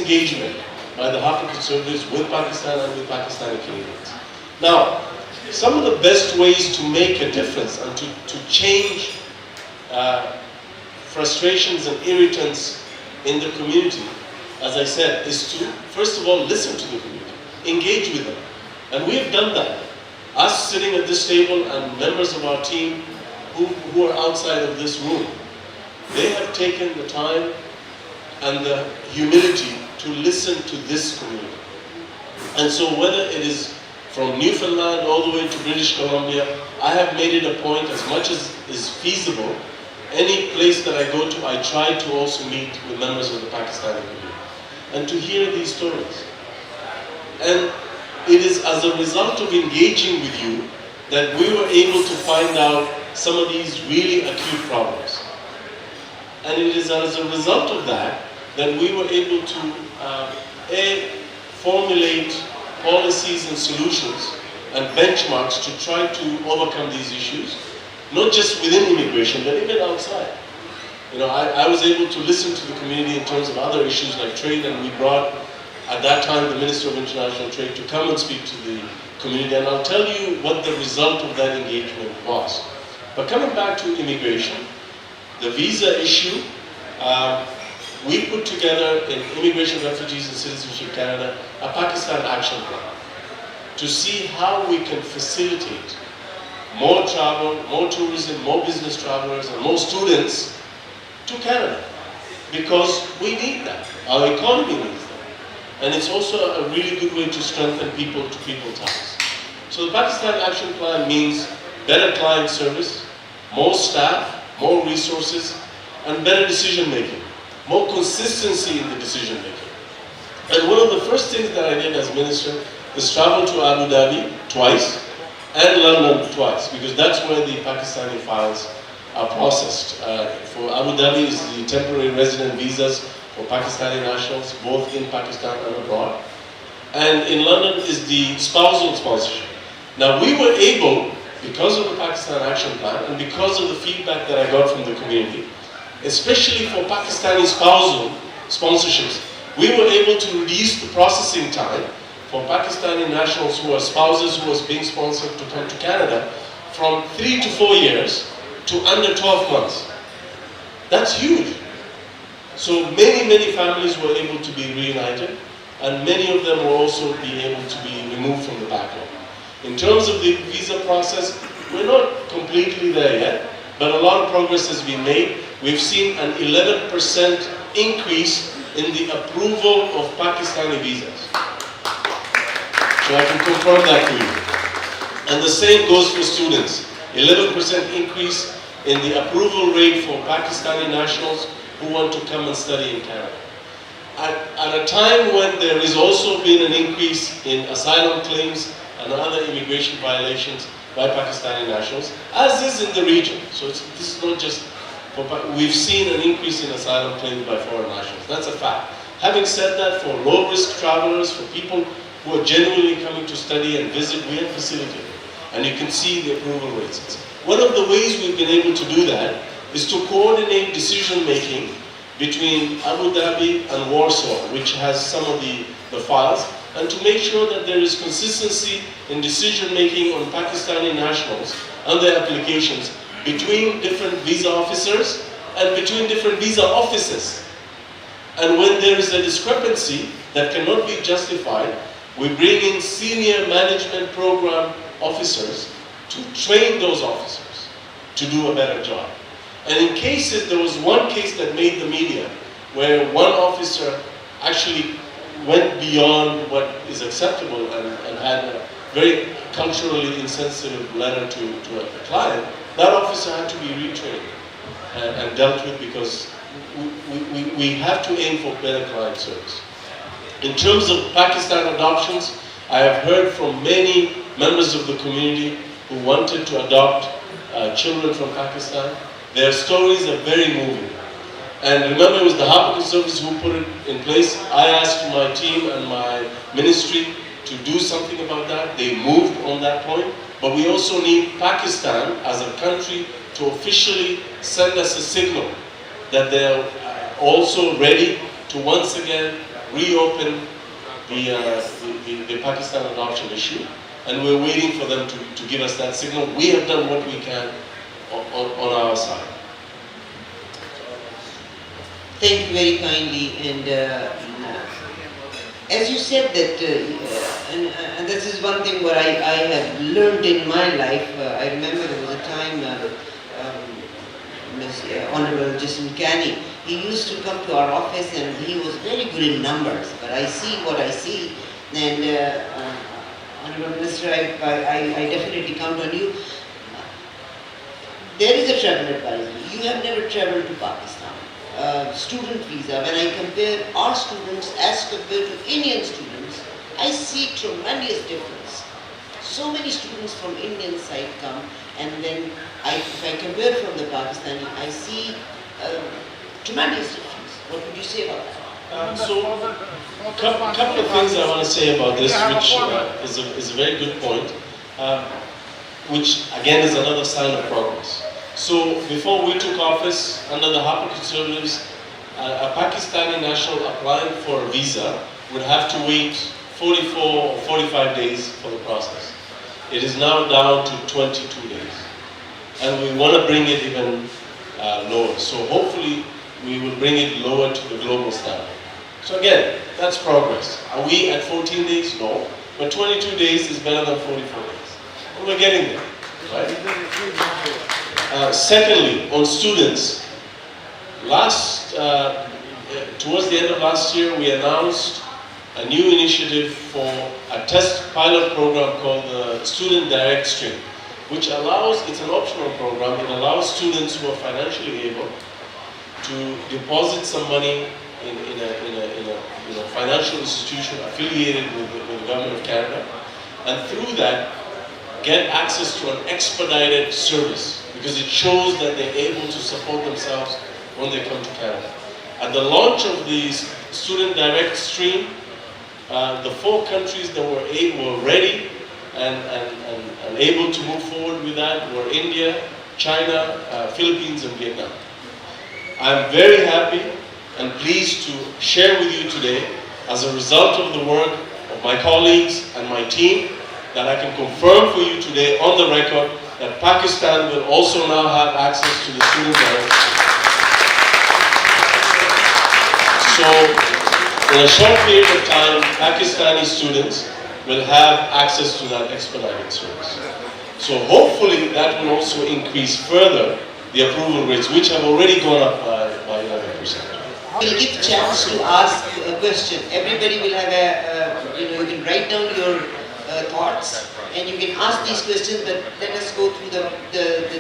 engagement by the Harper conservatives with Pakistan and with Pakistani Canadians. Now, some of the best ways to make a difference and to change frustrations and irritants in the community, as I said, is to, first of all, listen to the community, engage with them. And we have done that. Us sitting at this table and members of our team who are outside of this room, they have taken the time and the humility to listen to this community. And so whether it is from Newfoundland all the way to British Columbia, I have made it a point, as much as is feasible, any place that I go to, I try to also meet with members of the Pakistani community and to hear these stories. And it is as a result of engaging with you that we were able to find out some of these really acute problems. And it is as a result of that that we were able to formulate policies and solutions and benchmarks to try to overcome these issues, not just within immigration, but even outside. You know, I was able to listen to the community in terms of other issues like trade, and we brought, at that time, the Minister of International Trade to come and speak to the community, and I'll tell you what the result of that engagement was. But coming back to immigration, the visa issue, we put together in Immigration, Refugees and Citizenship Canada a Pakistan action plan to see how we can facilitate more travel, more tourism, more business travelers and more students to Canada, because we need that. Our economy needs that. And it's also a really good way to strengthen people-to-people ties. So the Pakistan action plan means better client service, more staff, more resources, and better decision making. More consistency in the decision making. And one of the first things that I did as minister is travel to Abu Dhabi twice and London twice, because that's where the Pakistani files are processed. For Abu Dhabi is the temporary resident visas for Pakistani nationals, both in Pakistan and abroad. And in London is the spousal sponsorship. Now we were able, because of the Pakistan Action Plan and because of the feedback that I got from the community, especially for Pakistani spousal sponsorships, we were able to reduce the processing time for Pakistani nationals who are spouses who are being sponsored to come to Canada from 3 to 4 years to under 12 months. That's huge. So many families were able to be reunited, and many of them will also be able to be removed from the backlog. In terms of the visa process, we're not completely there yet, but a lot of progress has been made. We've seen an 11% increase in the approval of Pakistani visas. So I can confirm that to you. And the same goes for students. 11% increase in the approval rate for Pakistani nationals who want to come and study in Canada. At a time when there has also been an increase in asylum claims and other immigration violations by Pakistani nationals, as is in the region. So this is not just, we've seen an increase in asylum claims by foreign nationals. That's a fact. Having said that, for low-risk travelers, for people who are genuinely coming to study and visit, we have facilitated. And you can see the approval rates. One of the ways we've been able to do that is to coordinate decision-making between Abu Dhabi and Warsaw, which has some of the files, and to make sure that there is consistency in decision-making on Pakistani nationals and their applications between different visa officers and between different visa offices. And when there is a discrepancy that cannot be justified, we bring in senior management program officers to train those officers to do a better job. And in cases, there was one case that made the media where one officer actually went beyond what is acceptable and had a very culturally insensitive letter to a client. That officer had to be retrained and dealt with, because we have to aim for better client service. In terms of Pakistan adoptions, I have heard from many members of the community who wanted to adopt children from Pakistan. Their stories are very moving. And remember, it was the Harper Service who put it in place. I asked my team and my ministry to do something about that. They moved on that point. But we also need Pakistan as a country to officially send us a signal that they're also ready to once again reopen the Pakistan adoption issue, and we're waiting for them to give us that signal. We have done what we can on our side. Thank you very kindly. And as you said that, and this is one thing what I have learned in my life. I remember there was a time, Honorable Jason Canny, he used to come to our office and he was very good in numbers. But I see what I see, and Honorable Minister, I definitely count on you. There is a travel advisory. You have never traveled to Pakistan. Student visa, when I compare our students as compared to Indian students, I see tremendous difference. So many students from Indian side come, and then if I compare from the Pakistani, I see tremendous difference. What would you say about that? So, a couple of things I want to say about this, which is a very good point, which again is another sign of progress. So, before we took office, under the Harper Conservatives, a Pakistani national applying for a visa would have to wait 44 or 45 days for the process. It is now down to 22 days. And we want to bring it even lower. So hopefully we will bring it lower to the global standard. So again, that's progress. Are we at 14 days? No. But 22 days is better than 44 days. And we're getting there, right? Secondly, on students, towards the end of last year, we announced a new initiative for a test pilot program called the Student Direct Stream, which allows, it's an optional program, it allows students who are financially able to deposit some money in a financial institution affiliated with the Government of Canada, and through that, get access to an expedited service, because it shows that they're able to support themselves when they come to Canada. At the launch of the Student Direct Stream, the 4 countries that were ready and able to move forward with that were India, China, Philippines, and Vietnam. I'm very happy and pleased to share with you today, as a result of the work of my colleagues and my team, that I can confirm for you today on the record that Pakistan will also now have access to the Student Direct Stream. So, in a short period of time, Pakistani students will have access to that expedited service. So hopefully that will also increase further the approval rates, which have already gone up by 11%. We'll give chance to ask a question. Everybody will have you can write down your thoughts and you can ask these questions, but let us go through the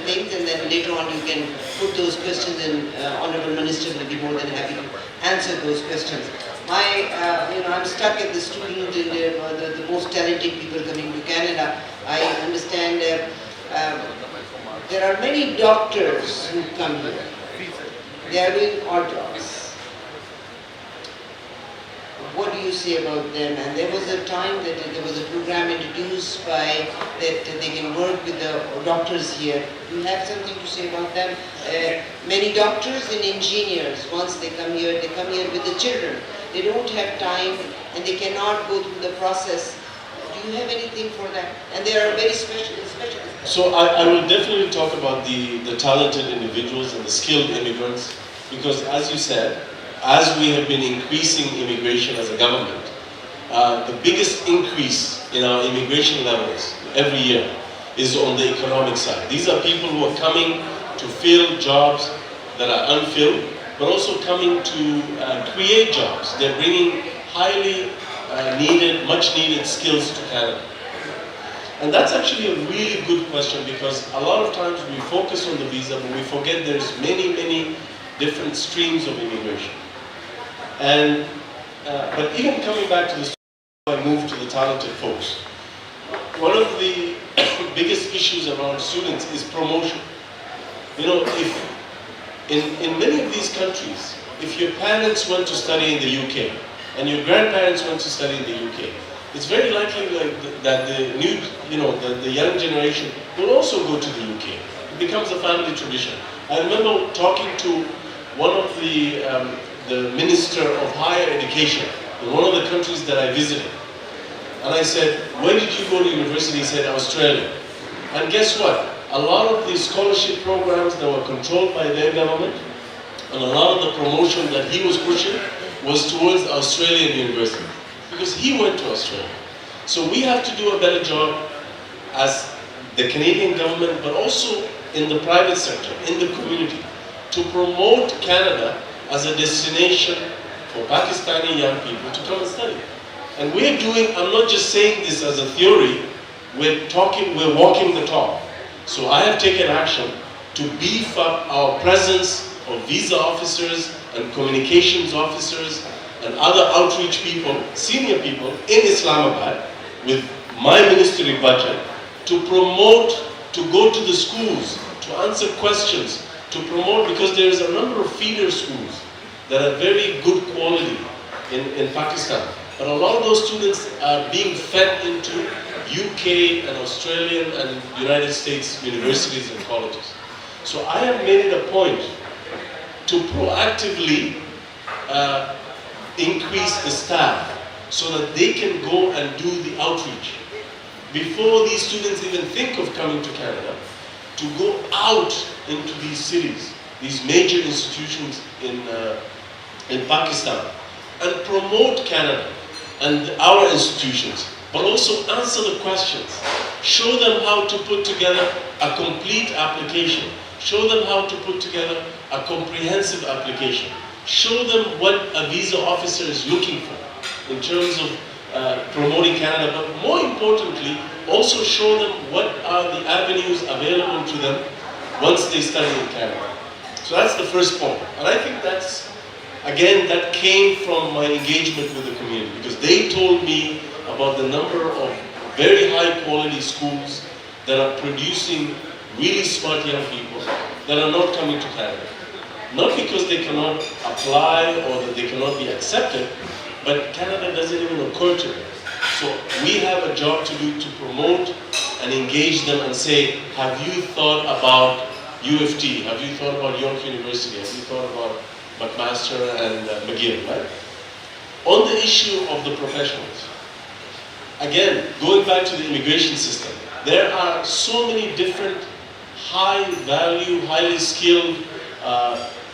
things, and then later on you can put those questions, and Honorable Minister will be more than happy to answer those questions. I'm stuck at the student and the most talented people coming to Canada. I understand there are many doctors who come here. They are doing odd jobs. What do you say about them? And there was a time that there was a program introduced by that they can work with the doctors here. Do you have something to say about them? Many doctors and engineers, once they come here with the children. They don't have time and they cannot go through the process. Do you have anything for that? And they are very specialists. So I will definitely talk about the talented individuals and the skilled immigrants, because as you said, as we have been increasing immigration as a government, the biggest increase in our immigration levels every year is on the economic side. These are people who are coming to fill jobs that are unfilled, but also coming to create jobs. They're bringing highly much needed skills to Canada. And that's actually a really good question, because a lot of times we focus on the visa, but we forget there's many different streams of immigration. And but even coming back to the I move to the talented folks. One of the biggest issues around students is promotion. You know, if in many of these countries, if your parents went to study in the UK and your grandparents went to study in the UK, it's very likely that the young generation will also go to the UK. It becomes a family tradition. I remember talking to one of the Minister of Higher Education in one of the countries that I visited. And I said, where did you go to university? He said, Australia. And guess what? A lot of these scholarship programs that were controlled by their government, and a lot of the promotion that he was pushing was towards the Australian university, because he went to Australia. So we have to do a better job as the Canadian government, but also in the private sector, in the community, to promote Canada as a destination for Pakistani young people to come and study. And we're doing, I'm not just saying this as a theory, we're walking the talk. So I have taken action to beef up our presence of visa officers and communications officers and other outreach people, senior people in Islamabad with my ministry budget to promote, to go to the schools, to answer questions, to promote, because there is a number of feeder schools that are very good quality in Pakistan. But a lot of those students are being fed into UK and Australian and United States universities and colleges. So I have made it a point to proactively increase the staff so that they can go and do the outreach. Before these students even think of coming to Canada, to go out into these cities, these major institutions in Pakistan, and promote Canada and our institutions, but also answer the questions. Show them how to put together a complete application. Show them how to put together a comprehensive application. Show them what a visa officer is looking for in terms of promoting Canada, but more importantly, also show them what are the avenues available to them once they study in Canada. So that's the first point. And I think that's, again, that came from my engagement with the community, because they told me about the number of very high quality schools that are producing really smart young people that are not coming to Canada. Not because they cannot apply or that they cannot be accepted, but Canada doesn't even occur to them. So we have a job to do to promote and engage them and say, have you thought about UFT? Have you thought about York University? Have you thought about McMaster and McGill, right? On the issue of the professionals, again, going back to the immigration system, there are so many different high value, highly skilled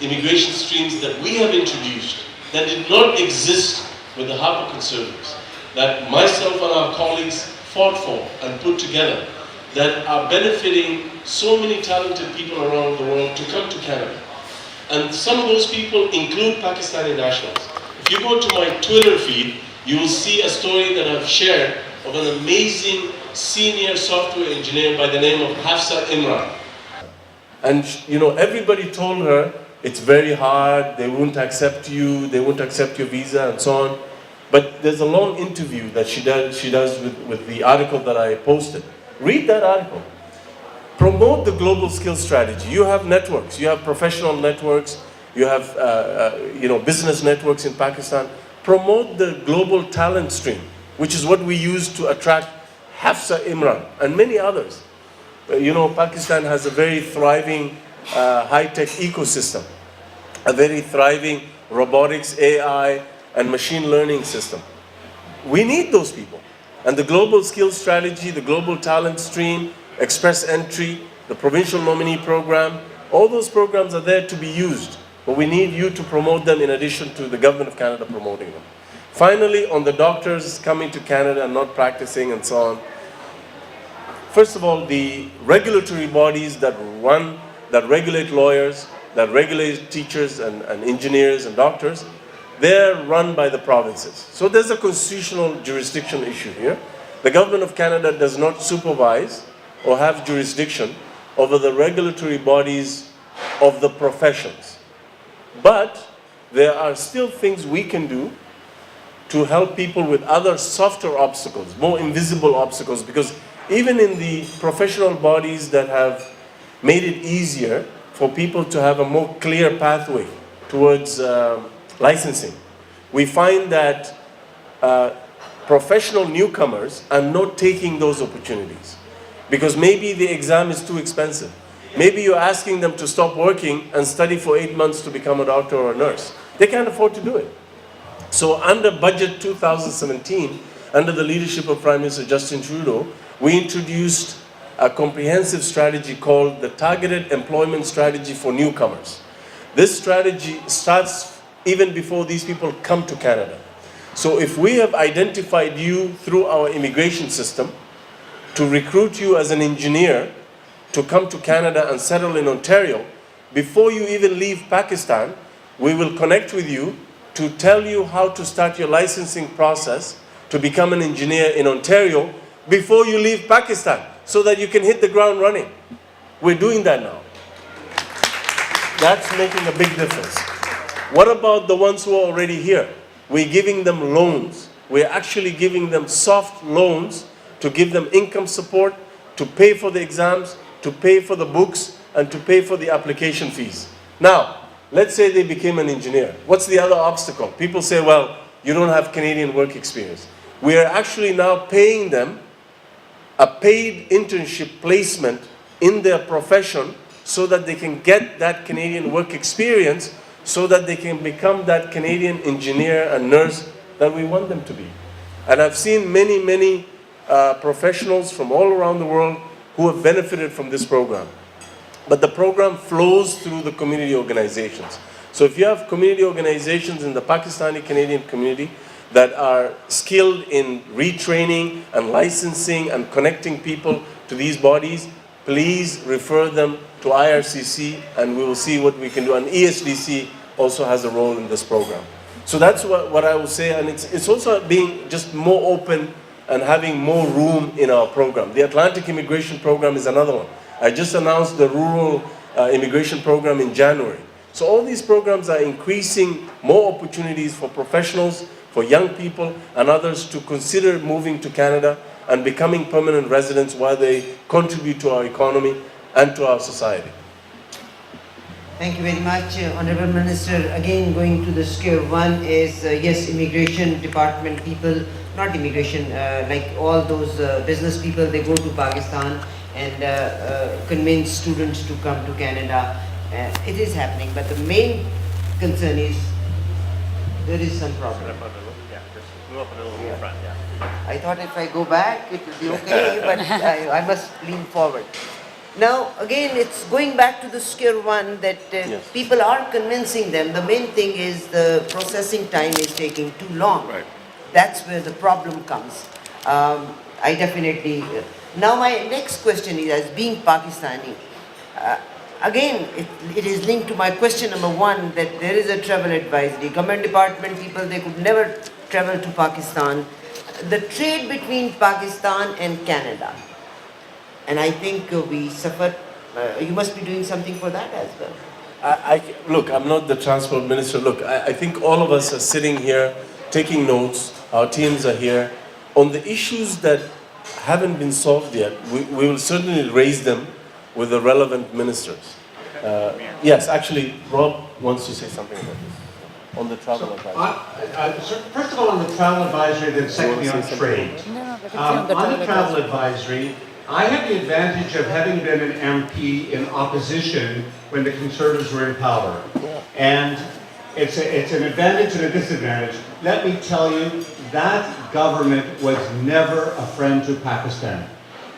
immigration streams that we have introduced that did not exist with the Harper Conservatives, that myself and our colleagues fought for and put together, that are benefiting so many talented people around the world to come to Canada. And some of those people include Pakistani nationals. If you go to my Twitter feed, you will see a story that I've shared of an amazing senior software engineer by the name of Hafsa Imran. And you know, everybody told her, it's very hard, they won't accept you, they won't accept your visa and so on. But there's a long interview that she does with the article that I posted. Read that article. Promote the global skills strategy. You have networks, you have professional networks, you have business networks in Pakistan. Promote the global talent stream, which is what we use to attract Hafsa Imran and many others. Pakistan has a very thriving high-tech ecosystem, a very thriving robotics, AI, and machine learning system. We need those people. And the global skills strategy, the global talent stream, express entry, the provincial nominee program, all those programs are there to be used. But we need you to promote them in addition to the government of Canada promoting them. Finally, on the doctors coming to Canada and not practicing and so on. First of all, the regulatory bodies that regulate lawyers, that regulate teachers and engineers and doctors, they're run by the provinces. So there's a constitutional jurisdiction issue here. The government of Canada does not supervise or have jurisdiction over the regulatory bodies of the professions. But there are still things we can do to help people with other softer obstacles, more invisible obstacles, because even in the professional bodies that have made it easier for people to have a more clear pathway towards licensing, we find that professional newcomers are not taking those opportunities because maybe the exam is too expensive. Maybe you're asking them to stop working and study for 8 months to become a doctor or a nurse. They can't afford to do it. So under Budget 2017, under the leadership of Prime Minister Justin Trudeau, we introduced a comprehensive strategy called the Targeted Employment Strategy for Newcomers. This strategy starts even before these people come to Canada. So if we have identified you through our immigration system to recruit you as an engineer to come to Canada and settle in Ontario, before you even leave Pakistan, we will connect with you to tell you how to start your licensing process to become an engineer in Ontario before you leave Pakistan, so that you can hit the ground running. We're doing that now. That's making a big difference. What about the ones who are already here? We're giving them loans. We're actually giving them soft loans to give them income support, to pay for the exams, to pay for the books, and to pay for the application fees. Now, let's say they became an engineer. What's the other obstacle? People say, well, you don't have Canadian work experience. We are actually now paying them a paid internship placement in their profession so that they can get that Canadian work experience, so that they can become that Canadian engineer and nurse that we want them to be. And I've seen many professionals from all around the world who have benefited from this program. But the program flows through the community organizations. So if you have community organizations in the Pakistani Canadian community that are skilled in retraining and licensing and connecting people to these bodies, please refer them to IRCC and we will see what we can do. And ESDC also has a role in this program. So that's what I will say, and it's also being just more open and having more room in our program. The Atlantic Immigration Program is another one. I just announced the Rural Immigration Program in January. So all these programs are increasing more opportunities for professionals, for young people and others to consider moving to Canada and becoming permanent residents while they contribute to our economy and to our society. Thank you very much, Honorable Minister. Again, going to the square one is, yes, immigration department people, not immigration, like all those business people, they go to Pakistan and convince students to come to Canada. It is happening, but the main concern is there is some problem. Yeah, just move up a little in front, yeah. I thought if I go back, it will be okay, but I must lean forward. Now, again, it's going back to the square one that Yes. people are convincing them. The main thing is the processing time is taking too long. Right. That's where the problem comes. I definitely... now, my next question is, as being Pakistani, again, it is linked to my question number one, that there is a travel advisory. Government department people, they could never travel to Pakistan. The trade between Pakistan and Canada. And I think we suffer. You must be doing something for that as well. Look, I'm not the transport minister. Look, I think all of us are sitting here taking notes. Our teams are here. On the issues that haven't been solved yet, we will certainly raise them with the relevant ministers. Yes, actually, Rob wants to say something about this. On the travel advisory. First of all, on the travel advisory, then secondly on trade. On the travel advisory, I have the advantage of having been an MP in opposition when the Conservatives were in power. And it's an advantage and a disadvantage. Let me tell you, that government was never a friend to Pakistan.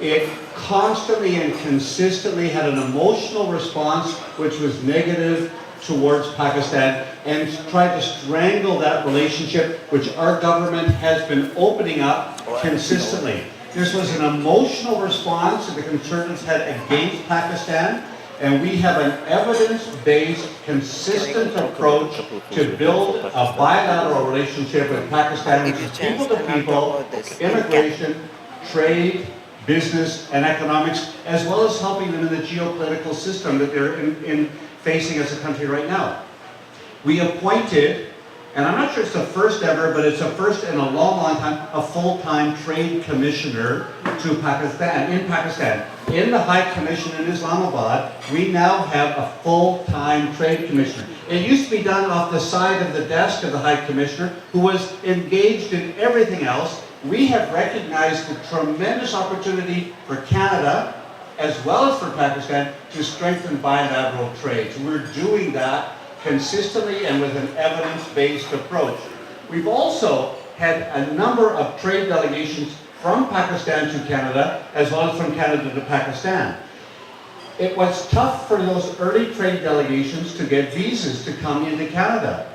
It constantly and consistently had an emotional response which was negative towards Pakistan and tried to strangle that relationship, which our government has been opening up consistently. This was an emotional response that the Conservatives had against Pakistan, and we have an evidence-based, consistent approach to build a bilateral relationship with Pakistan, which is people to people, immigration, trade, business, and economics, as well as helping them in the geopolitical system that they're facing as a country right now. We appointed, and I'm not sure it's the first ever, but it's the first in a long time, a full-time trade commissioner to Pakistan, in Pakistan. In the High Commission in Islamabad, we now have a full-time trade commissioner. It used to be done off the side of the desk of the High Commissioner, who was engaged in everything else. We have recognized the tremendous opportunity for Canada, as well as for Pakistan, to strengthen bilateral trade. So we're doing that consistently and with an evidence-based approach. We've also had a number of trade delegations from Pakistan to Canada, as well as from Canada to Pakistan. It was tough for those early trade delegations to get visas to come into Canada.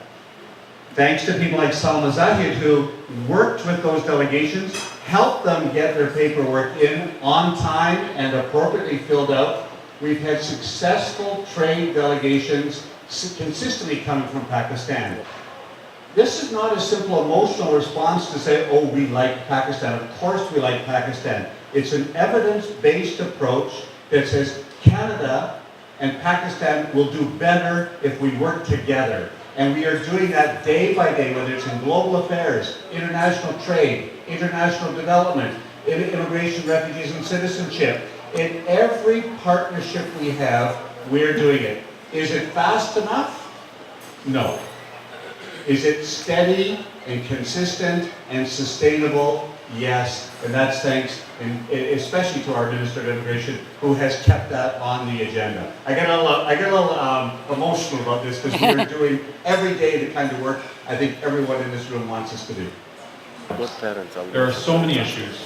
Thanks to people like Salma Zahid, who worked with those delegations, helped them get their paperwork in on time and appropriately filled out. We've had successful trade delegations consistently coming from Pakistan. This is not a simple emotional response to say, oh, we like Pakistan. Of course we like Pakistan. It's an evidence-based approach that says Canada and Pakistan will do better if we work together. And we are doing that day by day, whether it's in global affairs, international trade, international development, immigration, refugees, and citizenship. In every partnership we have, we're doing it. Is it fast enough? No. Is it steady and consistent and sustainable? Yes, and that's thanks, especially to our Minister of Immigration, who has kept that on the agenda. I get a little emotional about this because we're doing every day the kind of work I think everyone in this room wants us to do. There are so many issues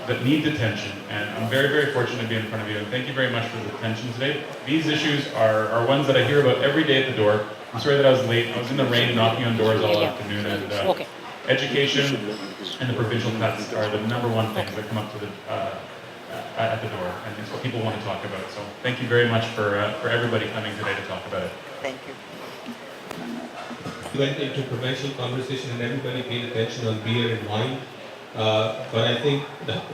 that need attention, and I'm very, very fortunate to be in front of you, and thank you very much for the attention today. These issues are ones that I hear about every day at the door. I'm sorry that I was late. I was in the rain knocking on doors all afternoon, and education and the provincial cuts are the number one things that come up to the at the door, and it's what people want to talk about. So thank you very much for everybody coming today to talk about it. Thank you. We went into provincial conversation and everybody paid attention on beer and wine. But I think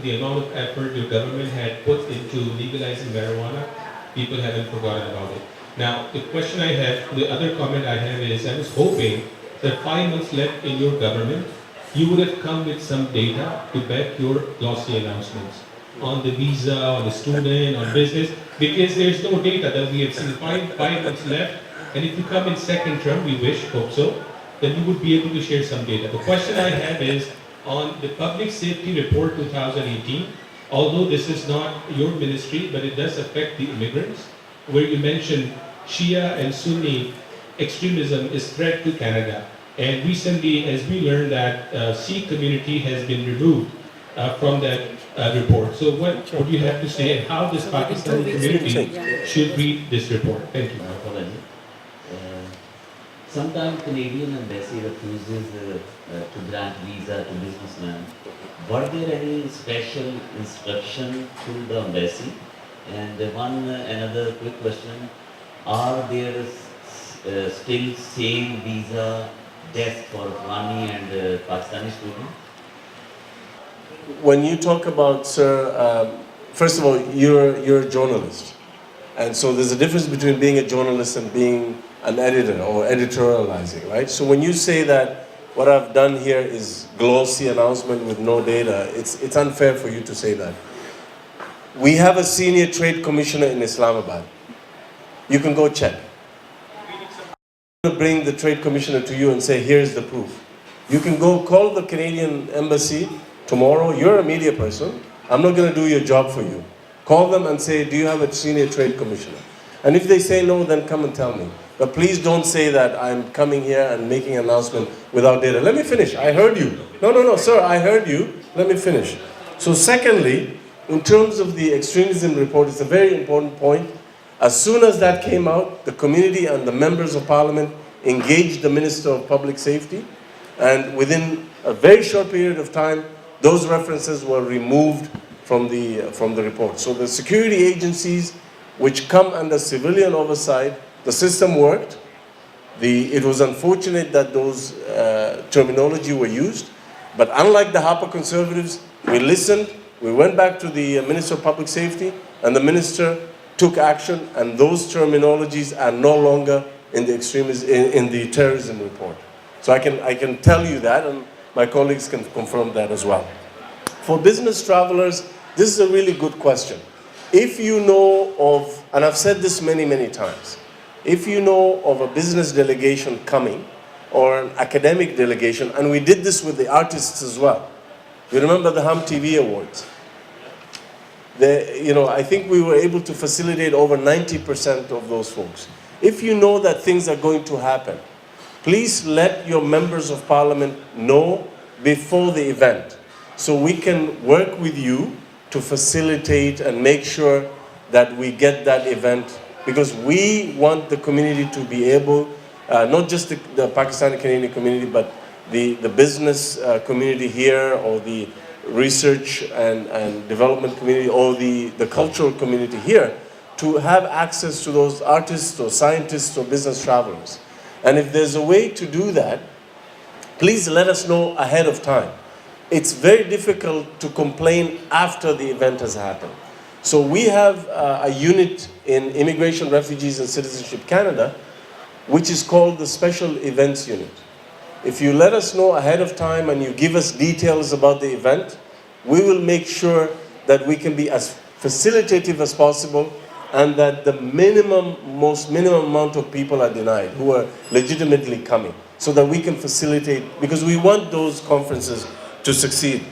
the amount of effort your government had put into legalizing marijuana, people haven't forgotten about it. Now, the question I have, the other comment I have is, I was hoping that 5 months left in your government, you would have come with some data to back your glossy announcements on the visa, on the student, on business, because there's no data that we have seen. 5 months left, and if you come in second term, we hope so, then you would be able to share some data. The question I have is, on the Public Safety Report 2018, although this is not your ministry, but it does affect the immigrants, where you mentioned Shia and Sunni extremism is threat to Canada. And recently, as we learned that Sikh community has been removed from that report. So what would you have to say, and how this Pakistani community should read this report? Thank you. Sometimes Canadian embassy refuses to grant visa to businessmen. Were there any special instruction to the embassy? And another quick question, are there still same visa desk for Afghani and Pakistani students? When you talk about, sir, first of all, you're a journalist. And so there's a difference between being a journalist and being an editor or editorializing, right? So when you say that what I've done here is glossy announcement with no data, it's unfair for you to say that. We have a senior trade commissioner in Islamabad. You can go check. I'm going to bring the trade commissioner to you and say, here's the proof. You can go call the Canadian embassy tomorrow. You're a media person. I'm not going to do your job for you. Call them and say, do you have a senior trade commissioner? And if they say no, then come and tell me. But please don't say that I'm coming here and making an announcement without data. Let me finish. I heard you. No, sir, I heard you. Let me finish. So secondly, in terms of the extremism report, it's a very important point. As soon as that came out, the community and the members of parliament engaged the Minister of Public Safety, and within a very short period of time, those references were removed from the report. So the security agencies which come under civilian oversight, the system worked. It was unfortunate that those terminology were used, but unlike the Harper Conservatives, we listened, we went back to the Minister of Public Safety, and the Minister took action, and those terminologies are no longer in the terrorism report. So I can tell you that, and my colleagues can confirm that as well. For business travelers, this is a really good question. If you know of, and I've said this many, many times, if you know of a business delegation coming, or an academic delegation, and we did this with the artists as well. You remember the Hum TV Awards? I think we were able to facilitate over 90% of those folks. If you know that things are going to happen, please let your members of parliament know before the event, so we can work with you to facilitate and make sure that we get that event, because we want the community to be able, not just the Pakistani Canadian community, but the business community here, or the research and development community, or the cultural community here, to have access to those artists or scientists or business travelers. And if there's a way to do that, please let us know ahead of time. It's very difficult to complain after the event has happened. So we have a unit in Immigration, Refugees and Citizenship Canada, which is called the Special Events Unit. If you let us know ahead of time and you give us details about the event, we will make sure that we can be as facilitative as possible, and that the most minimum amount of people are denied who are legitimately coming, so that we can facilitate, because we want those conferences to succeed.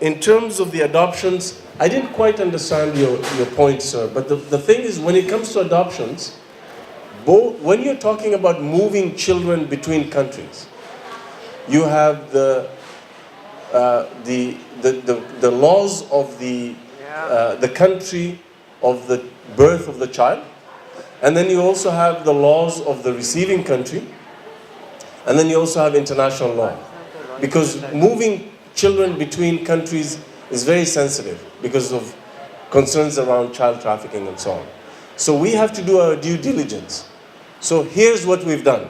In terms of the adoptions, I didn't quite understand your point, sir, but the thing is, when it comes to adoptions, when you're talking about moving children between countries, you have the laws of the country of the birth of the child, and then you also have the laws of the receiving country, and then you also have international law. Because moving children between countries is very sensitive because of concerns around child trafficking and so on. So we have to do our due diligence. So here's what we've done.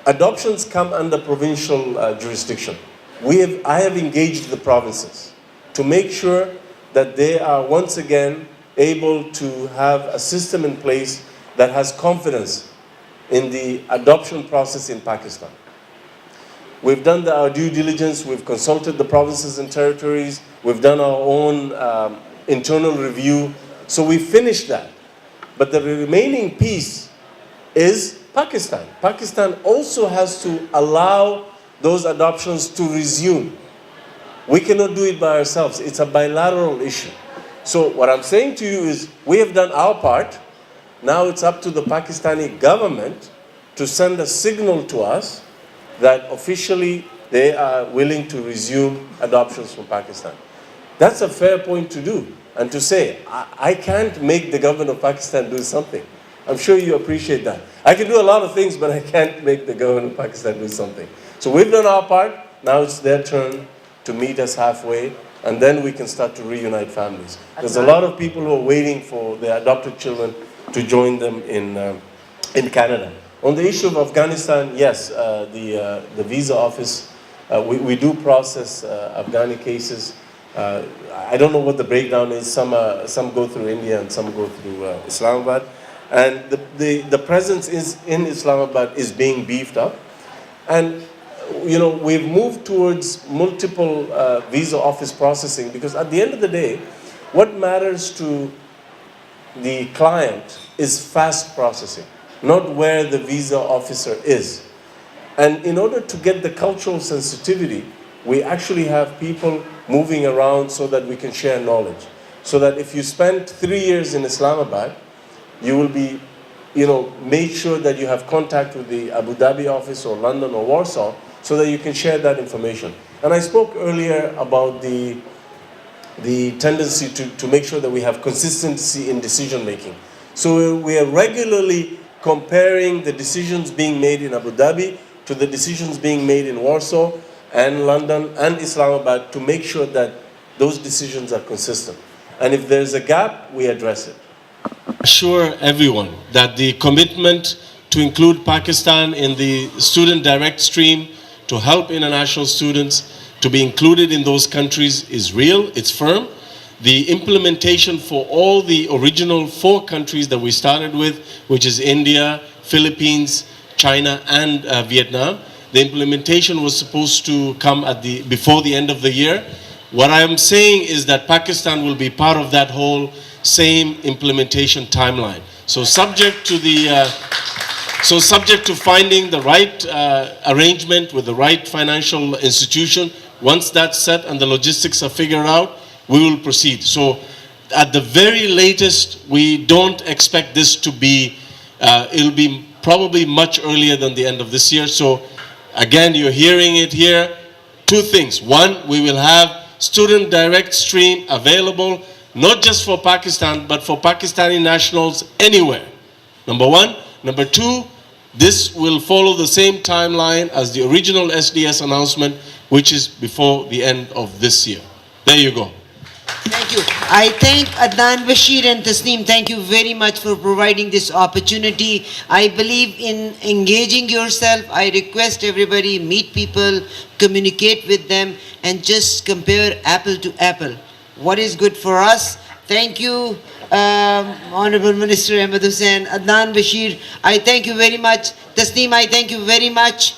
Adoptions come under provincial jurisdiction. I have engaged the provinces to make sure that they are once again able to have a system in place that has confidence in the adoption process in Pakistan. We've done our due diligence, we've consulted the provinces and territories, we've done our own internal review, so we finished that. But the remaining piece is Pakistan. Pakistan also has to allow those adoptions to resume. We cannot do it by ourselves. It's a bilateral issue. So what I'm saying to you is, we have done our part. Now it's up to the Pakistani government to send a signal to us that officially they are willing to resume adoptions from Pakistan. That's a fair point to do, and to say, I can't make the government of Pakistan do something. I'm sure you appreciate that. I can do a lot of things, but I can't make the government of Pakistan do something. So we've done our part. Now it's their turn to meet us halfway, and then we can start to reunite families. There's a lot of people who are waiting for their adopted children to join them in Canada. On the issue of Afghanistan, yes, the visa office, we do process Afghani cases. I don't know what the breakdown is. Some go through India and some go through Islamabad. And the presence in Islamabad is being beefed up. And you know, we've moved towards multiple visa office processing, because at the end of the day, what matters to the client is fast processing, not where the visa officer is. And in order to get the cultural sensitivity, we actually have people moving around so that we can share knowledge. So that if you spend 3 years in Islamabad, you will be, made sure that you have contact with the Abu Dhabi office or London or Warsaw, so that you can share that information. And I spoke earlier about the tendency to make sure that we have consistency in decision making. So we are regularly comparing the decisions being made in Abu Dhabi to the decisions being made in Warsaw and London and Islamabad, to make sure that those decisions are consistent. And if there's a gap, we address it. Assure everyone that the commitment to include Pakistan in the student direct stream, to help international students to be included in those countries, is real, it's firm. The implementation for all the original 4 countries that we started with, which is India, Philippines, China, and Vietnam, the implementation was supposed to come before the end of the year. What I am saying is that Pakistan will be part of that whole same implementation timeline. So subject to finding the right arrangement with the right financial institution, once that's set and the logistics are figured out, we will proceed. So at the very latest, we don't expect this to be, it'll be probably much earlier than the end of this year. So again, you're hearing it here. Two things. One, we will have student direct stream available, not just for Pakistan, but for Pakistani nationals anywhere. Number one. Number two, this will follow the same timeline as the original SDS announcement, which is before the end of this year. There you go. Thank you. I thank Adnan Bashir and Tasneem. Thank you very much for providing this opportunity. I believe in engaging yourself. I request everybody meet people, communicate with them, and just compare apple to apple. What is good for us? Thank you, Honorable Minister Ahmed Hussen, Adnan Bashir. I thank you very much. Tasneem, I thank you very much.